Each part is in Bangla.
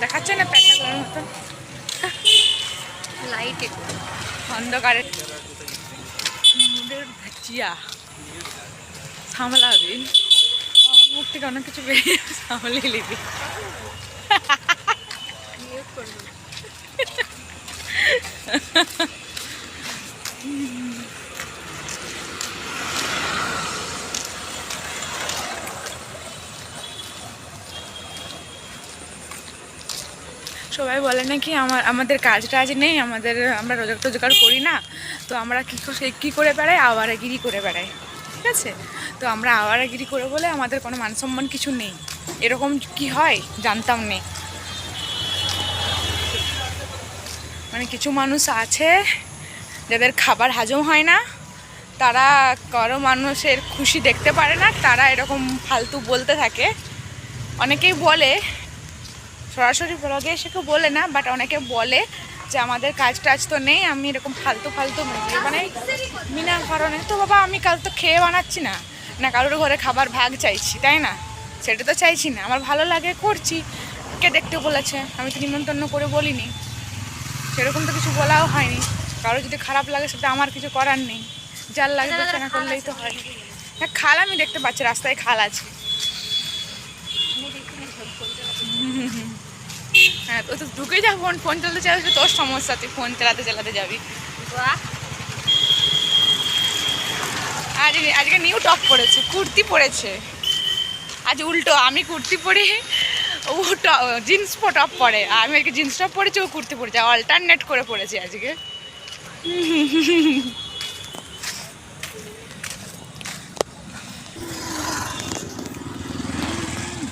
দেখাচ্ছে না প্যাঁচাগুলোর মতন লাইটে অন্ধকারে চিয়া সামলাবি আমার মুখ থেকে অনেক কিছু বেরিয়ে সামলিয়ে নিবি সবাই বলে নাকি আমাদের কাজ টাজ নেই, আমরা রোজগার করি না, তো আমরা কী করে বেড়াই, আওয়ারাগিরি করে বেড়াই। ঠিক আছে, তো আমরা আওয়ারাগিরি করে বলে আমাদের কোনো মান সম্মান কিছু নেই, এরকম কি হয় জানতাম নেই। মানে কিছু মানুষ আছে যাদের খাবার হজম হয় না, তারা কারো মানুষের খুশি দেখতে পারে না, তারা এরকম ফালতু বলতে থাকে। অনেকেই বলে, সরাসরি ব্লগে এসে কেউ বলে না, বাট অনেকে বলে যে আমাদের কাজ টাজ তো নেই, আমি এরকম ফালতু ভিডিও বানাই বিনা কারণে। তো বাবা, আমি কাল তো খেয়ে বানাচ্ছি না, না কারোর ঘরে খাবার ভাগ চাইছি, তাই না? সেটা তো চাইছি না, আমার ভালো লাগে করছি। কে দেখতে বলেছে? আমি তো নিমন্ত্রণ করে বলিনি, সেরকম তো কিছু বলাও হয়নি। কারো যদি খারাপ লাগে সেটা আমার কিছু করার নেই, যার লাগে দেখে না করলেই তো হয়। হ্যাঁ, খাল আমি দেখতে পাচ্ছি, রাস্তায় খাল আছে। হ্যাঁ, তো ঢুকে যা, ফোন চালাতে চালাতে তোর সমস্যা, তুই ফোন চালাতে যাবি। আজকে নিউ টপ পরেছে, কুর্তি পরেছে। আজ উল্টো, আমি কুর্তি পরি, ও জিন্স টপ পরে, আমি আজকে জিন্স টপ পরেছি, ও কুর্তি পরেছে, অল্টারনেট করে পরেছি আজকে।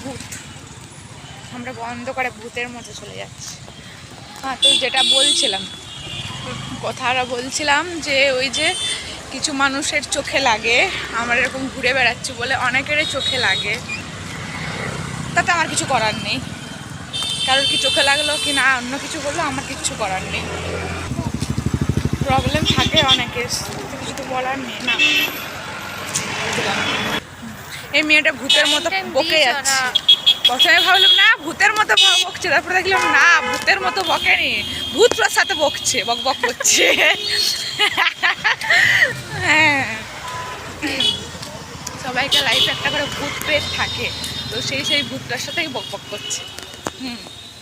ভূত, আমরা বন্ধ করে ভূতের মতো চলে যাচ্ছি। হ্যাঁ, তো যেটা বলছিলাম, কথাটা বলছিলাম যে ওই যে কিছু মানুষের চোখে লাগে, আমরা এরকম ঘুরে বেড়াচ্ছি বলে অনেকেরই চোখে লাগে, তাতে আমার কিছু করার নেই। কারোর কি চোখে লাগলো কি না অন্য কিছু বললো, আমার কিচ্ছু করার নেই। প্রবলেম থাকে অনেকের, কিছু তো বলার নেই না। এই মেয়েটা ভূতের মতো বকে যাচ্ছে। প্রথমে ভাবলাম না ভূতের মতো বকছে, তারপরে দেখলাম না ভূতের মতো বকেনি, ভূতটার সাথে বকছে, বক বক করছে। হ্যাঁ, সবাইকে লাইফে একটা করে ভূত প্রেত থাকে, তো সেই ভূতটার সাথেই বক বক করছে।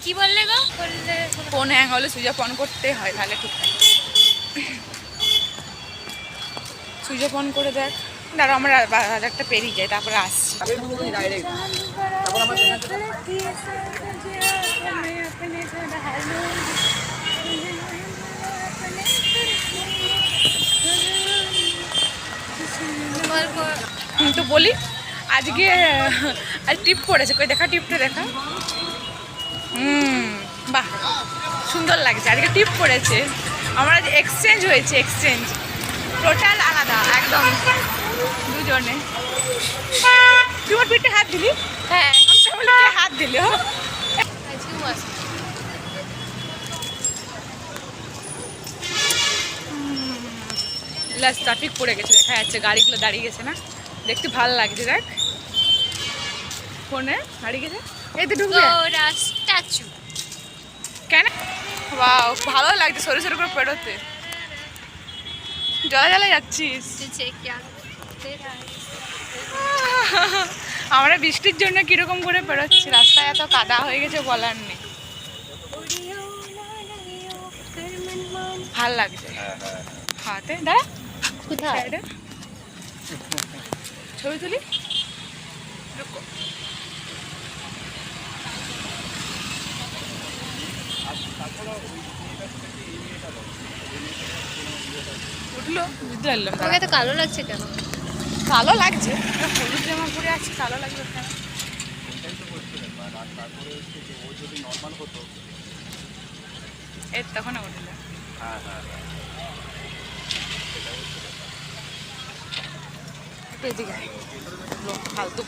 কি বললে গো? বললে ফোন হ্যাং হলে সুইচ অফ অন করতে হয়, তাহলে ঠিক থাকে। সুইচ অফ অন করে দেখ, দাঁড়া আমরা বাজারটা পেরিয়ে যাই, তারপরে আসছি। তো বলি, আজকে আজ টিপ পড়েছে, কই দেখা টিপটা দেখা। বাহ, সুন্দর লাগছে, আজকে টিপ পড়েছে। আমার আজ এক্সচেঞ্জ হয়েছে, এক্সচেঞ্জ টোটাল আলাদা একদম দুজনে। তুই আমার পিঠে হাত দিলি? হ্যাঁ, হাত দিলি। ট্রাফিক পড়ে গেছে, দেখা যাচ্ছে গাড়িগুলো দাঁড়িয়ে গেছে না, দেখতে ভালো লাগছে। দেখ ফোনে দাঁড়িয়ে গেছে, এই তো ঢুকবে স্ট্যাচু। কেন? বাহ, ভালো লাগছে সরু সরু করে পেরোতে। জলা যাচ্ছিস? আমরা বৃষ্টির জন্য কিরকম করে পেরোচ্ছি, রাস্তায় এত কাদা হয়ে গেছে বলার নেই। ভাল লাগছে হাতে। দাঁড়া, কোথায় ছবি তুলি। উঠলো, বুঝতে পারলাম। তোমাকে এত কালো লাগছে কেন? কালো লাগছে, হলুদ জামা পরে আছি, কালো লাগবে কেন? এর তখন উঠলো। এদিকে ফালতু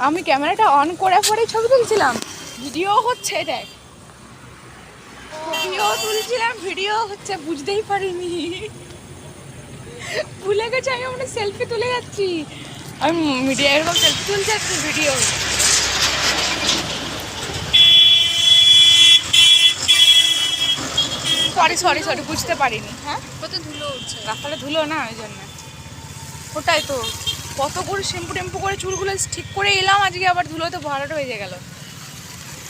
আমি ক্যামেরাটা অন করে পরে ছবি তুলছিলাম, ভিডিও হচ্ছে, দেখ ভিডিও তুলছিলাম, ভিডিও হচ্ছে, বুঝতেই পারিনি, ভুলে গেছি আমি আমরা সেলফি তুলে যাচ্ছি। আমি মিডিয়া এরকম সেলফি তুলছি যাচ্ছি, ভিডিও সরি সরি সরি বুঝতে পারিনি। হ্যাঁ কত ধুলো উঠছে। রাস্তাটা ধুলো না, ওই জন্য। ওটাই তো, কত করে শ্যাম্পু টেম্পু করে চুলগুলো ঠিক করে এলাম, আজকে আবার ধুলোতে ভরাটা হয়ে গেল।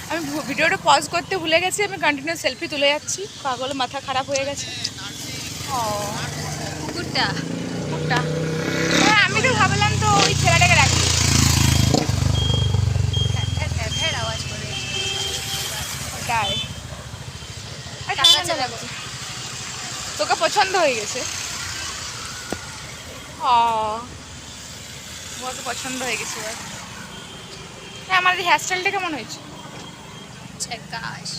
আমি ভিডিওটা পজ করতে ভুলে গেছি, আমি কন্টিনিউ সেলফি তুলে যাচ্ছি, পাগল মাথা খারাপ হয়ে গেছে। ও কুকুরটা কুকুরটা, হ্যাঁ আমি তো ভাবলাম তো ওই ছেলেটাকে রাখি। ঢের আওয়াজ করে। ওটাই, আর টাকা ঠান্ডা চালাবো। লাগছে। তোকে পছন্দ হয়ে গেছে? ও ওকে পছন্দ হয়ে গেছে এবার। হ্যাঁ আমার এই হেয়ারস্টাইলটা কেমন হয়েছে? ঝাকাস।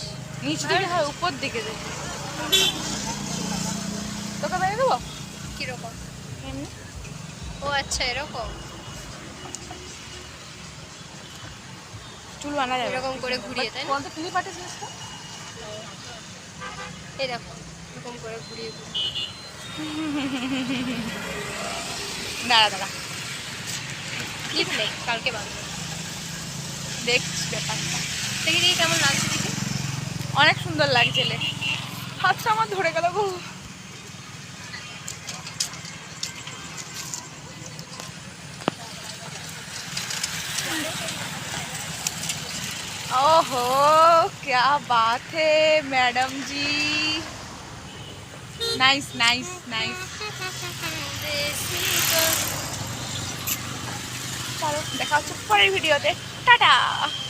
নিচ দিকে হয় উপর দিকে দেখি, তোকে বেরিয়ে দেবো কিরকম? এমনি। ও আচ্ছা, এরকম চুল বানা যাবে এরকম করে ঘুরিয়ে, তাই না? বলতে ক্লিপ আটে জিনিসটা এই দেখো, এরকম করে ঘুরিয়ে ঘুরিয়ে। দাঁড়া দাঁড়া ক্লিপ নেই, কালকে বাঁধবো। দেখছি ব্যাপারটা। দেখি দেখি কেমন লাগছে দেখি। অনেক সুন্দর লাগছে লে, হাতটা আমার ধরে গেল গো। ओहो क्या बात है मैडम जी, नाइस नाइस नाइस। চলো দেখা হচ্ছে পরের ভিডিওতে, টাটা।